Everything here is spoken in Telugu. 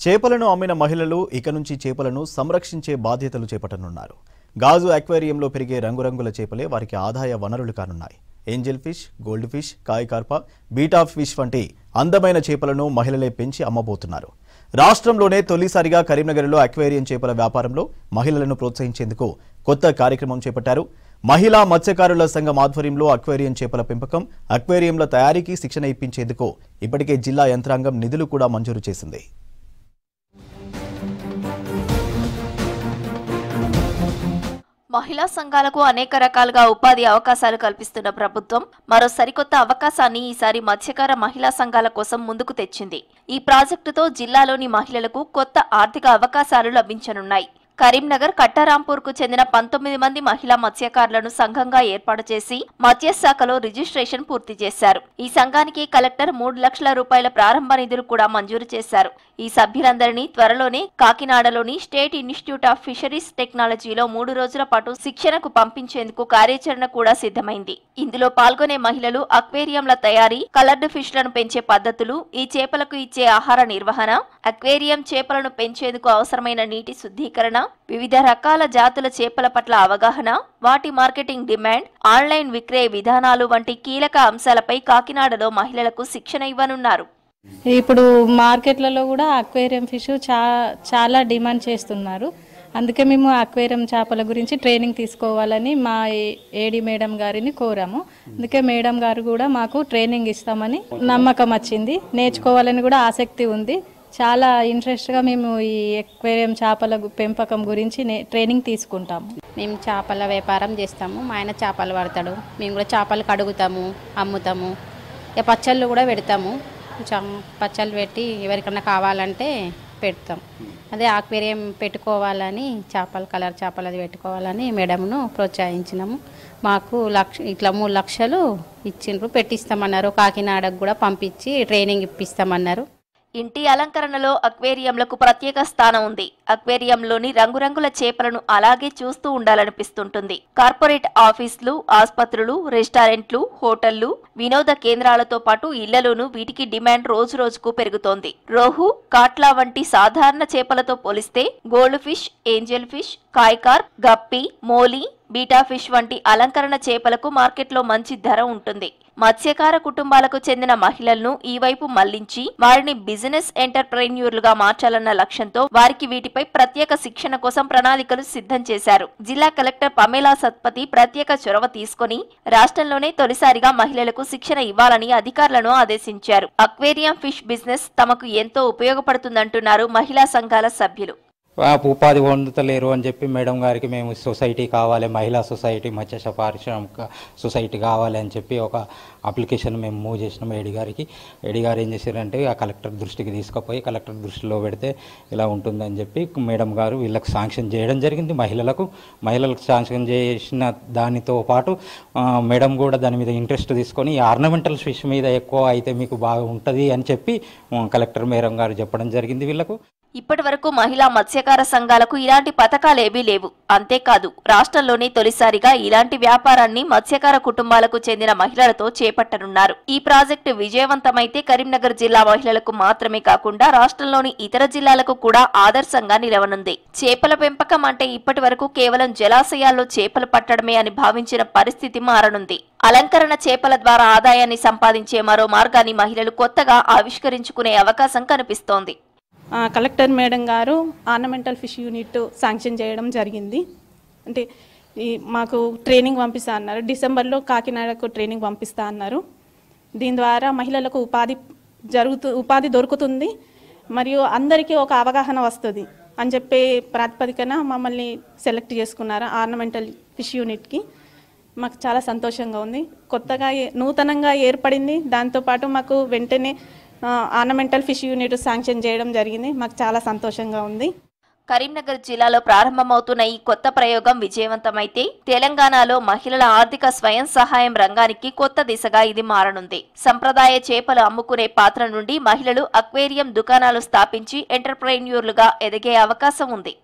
చేపలను అమ్మిన మహిళలు ఇక నుంచి చేపలను సంరక్షించే బాధ్యతలు చేపట్టనున్నారు. గాజు అక్వేరియంలో పెరిగే రంగురంగుల చేపలే వారికి ఆదాయ వనరులు కానున్నాయి. Angel fish, gold fish, koi carp, betta fish వంటి అందమైన చేపలను మహిళలే పెంచి అమ్మబోతున్నారు. రాష్ట్రంలోనే తొలిసారిగా కరీంనగర్లో అక్వేరియం చేపల వ్యాపారంలో మహిళలను ప్రోత్సహించేందుకు కొత్త కార్యక్రమం చేపట్టారు. మహిళా మత్స్యకారుల సంఘం ఆధ్వర్యంలో అక్వేరియం చేపల పెంపకం, అక్వేరియంల తయారీకి శిక్షణ ఇప్పించేందుకు ఇప్పటికే జిల్లా యంత్రాంగం నిధులు కూడా మంజూరు చేసింది. మహిళా సంఘాలకు అనేక రకాలుగా ఉపాధి అవకాశాలు కల్పిస్తున్న ప్రభుత్వం మరో సరికొత్త అవకాశాన్ని ఈసారి మత్స్యకార మహిళా సంఘాల కోసం ముందుకు తెచ్చింది. ఈ ప్రాజెక్టుతో జిల్లాలోని మహిళలకు కొత్త ఆర్థిక అవకాశాలు లభించనున్నాయి. కరీంనగర్ కట్టారాంపూర్కు చెందిన 19 మంది మహిళా మత్స్యకారులను సంఘంగా ఏర్పాటు చేసి మత్స్యశాఖలో రిజిస్ట్రేషన్ పూర్తి చేశారు. ఈ సంఘానికి కలెక్టర్ 3 లక్షల రూపాయల ప్రారంభ నిధులు కూడా మంజూరు చేశారు. ఈ సభ్యులందరినీ త్వరలోనే కాకినాడలోని స్టేట్ ఇన్స్టిట్యూట్ ఆఫ్ ఫిషరీస్ టెక్నాలజీలో 3 రోజుల పాటు శిక్షణకు పంపించేందుకు కార్యాచరణ కూడా సిద్ధమైంది. ఇందులో పాల్గొనే మహిళలు అక్వేరియంల తయారీ, కలర్డ్ ఫిష్లను పెంచే పద్ధతులు, ఈ చేపలకు ఇచ్చే ఆహార నిర్వహణ, అక్వేరియం చేపలను పెంచేందుకు అవసరమైన నీటి శుద్ధీకరణ, వివిధ రకాల జాతుల చేపల పట్ల అవగాహన, వాటి మార్కెటింగ్ డిమాండ్, ఆన్లైన్ విక్రయ విధానాలు వంటి కీలక అంశాలపై కాకినాడలో మహిళలకు శిక్షణ ఇవ్వనున్నారు. ఇప్పుడు మార్కెట్లలో కూడా అక్వేరియం ఫిష్ చాలా డిమాండ్ చేస్తున్నారు. అందుకే మేము అక్వేరియం చేపల గురించి ట్రైనింగ్ తీసుకోవాలని మా ఏడి మేడం గారిని కోరాము. అందుకే మేడం గారు కూడా మాకు ట్రైనింగ్ ఇస్తామని నమ్మకం వచ్చింది. నేర్చుకోవాలని కూడా ఆసక్తి ఉంది. చాలా ఇంట్రెస్ట్గా మేము ఈ అక్వేరియం చేపల పెంపకం గురించి ట్రైనింగ్ తీసుకుంటాము. మేము చేపల వ్యాపారం చేస్తాము. మా ఆయన చేపలు పడతాడు. మేము కూడా చేపలు కడుగుతాము, అమ్ముతాము. ఇక పచ్చళ్ళు కూడా పెడతాము. పచ్చళ్ళు పెట్టి ఎవరికన్నా కావాలంటే పెడతాం. అదే అక్వేరియం పెట్టుకోవాలని కలర్ చేపలు అది పెట్టుకోవాలని మేడంను ప్రోత్సహించినాము. మాకు ఇట్లా 3 లక్షలు ఇచ్చిండ్రు, పెట్టిస్తామన్నారు. కాకినాడకు కూడా పంపించి ట్రైనింగ్ ఇప్పిస్తామన్నారు. ఇంటి అలంకరణలో అక్వేరియంలకు ప్రత్యేక స్థానం ఉంది. అక్వేరియంలోని రంగురంగుల చేపలను అలాగే చూస్తూ ఉండాలనిపిస్తుంటుంది. కార్పొరేట్ ఆఫీసులు, ఆసుపత్రులు, రెస్టారెంట్లు, హోటళ్లు, వినోద కేంద్రాలతో పాటు ఇళ్లలోనూ వీటికి డిమాండ్ రోజు రోజుకు పెరుగుతోంది. రోహు, కాట్లా వంటి సాధారణ చేపలతో పోలిస్తే gold fish, angel fish, koi carp, guppy, molly, betta fish వంటి అలంకరణ చేపలకు మార్కెట్లో మంచి ధర ఉంటుంది. మత్స్యకార కుటుంబాలకు చెందిన మహిళలను ఈ వైపు మళ్లించి వారిని బిజినెస్ ఎంటర్ప్రెన్యూర్లుగా మార్చాలన్న లక్ష్యంతో వారికి వీటిపై ప్రత్యేక శిక్షణ కోసం ప్రణాళికలు సిద్ధం చేశారు. జిల్లా కలెక్టర్ పమేలా సత్పతి ప్రత్యేక చొరవ తీసుకుని రాష్ట్రంలోనే తొలిసారిగా మహిళలకు శిక్షణ ఇవ్వాలని అధికారులను ఆదేశించారు. అక్వేరియం ఫిష్ బిజినెస్ తమకు ఎంతో ఉపయోగపడుతుందంటున్నారు మహిళా సంఘాల సభ్యులు. ఉపాధి పొందుతలేరు అని చెప్పి మేడం గారికి మేము సొసైటీ కావాలి, మహిళా సొసైటీ, మత్స్య పారిశ్రామిక సొసైటీ కావాలి అని చెప్పి ఒక అప్లికేషన్ మేము మూవ్ చేసినాం ఏడి గారికి. ఏడి గారు ఏం చేశారంటే ఆ కలెక్టర్ దృష్టికి తీసుకుపోయి కలెక్టర్ దృష్టిలో పెడితే ఇలా ఉంటుందని చెప్పి మేడం గారు వీళ్ళకి శాంక్షన్ చేయడం జరిగింది. మహిళలకు శాంక్షన్ చేసిన దానితో పాటు మేడం కూడా దాని మీద ఇంట్రెస్ట్ తీసుకొని ఆర్నమెంటల్ ఫిష్ మీద ఎక్కువ అయితే మీకు బాగా ఉంటుంది అని చెప్పి కలెక్టర్ మేడం గారు చెప్పడం జరిగింది. వీళ్ళకు ఇప్పటి వరకు మహిళా మత్స్యకార సంఘాలకు ఇలాంటి పథకాలేవీ లేవు. అంతేకాదు రాష్ట్రంలోనే తొలిసారిగా ఇలాంటి వ్యాపారాన్ని మత్స్యకార కుటుంబాలకు చెందిన మహిళలతో చేపట్టనున్నారు. ఈ ప్రాజెక్టు విజయవంతమైతే కరీంనగర్ జిల్లా మహిళలకు మాత్రమే కాకుండా రాష్ట్రంలోని ఇతర జిల్లాలకు కూడా ఆదర్శంగా నిలవనుంది. చేపల పెంపకం అంటే ఇప్పటి వరకు కేవలం జలాశయాల్లో చేపలు పట్టడమే అని భావించిన పరిస్థితి మారనుంది. అలంకరణ చేపల ద్వారా ఆదాయాన్ని సంపాదించే మరో మార్గాన్ని మహిళలు కొత్తగా ఆవిష్కరించుకునే అవకాశం కనిపిస్తోంది. కలెక్టర్ మేడం గారు ఆర్నమెంటల్ ఫిష్ యూనిట్ శాంక్షన్ చేయడం జరిగింది. అంటే మాకు ట్రైనింగ్ పంపిస్తా అన్నారు. డిసెంబర్లో కాకినాడకు ట్రైనింగ్ పంపిస్తా అన్నారు. దీని ద్వారా మహిళలకు ఉపాధి దొరుకుతుంది, మరియు అందరికీ ఒక అవగాహన వస్తుంది అని చెప్పే ప్రాతిపదికన మమ్మల్ని సెలెక్ట్ చేసుకున్నారు ఆర్నమెంటల్ ఫిష్ యూనిట్కి. మాకు చాలా సంతోషంగా ఉంది. కొత్తగా నూతనంగా ఏర్పడింది. దాంతోపాటు మాకు వెంటనే ఆర్నమెంటల్ ఫిష్ యూనిట్ శాంక్షన్ చేయడం జరిగింది. మాకు చాలా సంతోషంగా ఉంది. కరీంనగర్ జిల్లాలో ప్రారంభమవుతున్న ఈ కొత్త ప్రయోగం విజయవంతమైతే తెలంగాణలో మహిళల ఆర్థిక స్వయం సహాయం రంగానికి కొత్త దిశగా ఇది మారనుంది. సంప్రదాయ చేపలు అమ్ముకునే పాత్ర నుండి మహిళలు అక్వేరియం దుకాణాలు స్థాపించి ఎంటర్ప్రెన్యూర్లుగా ఎదిగే అవకాశం ఉంది.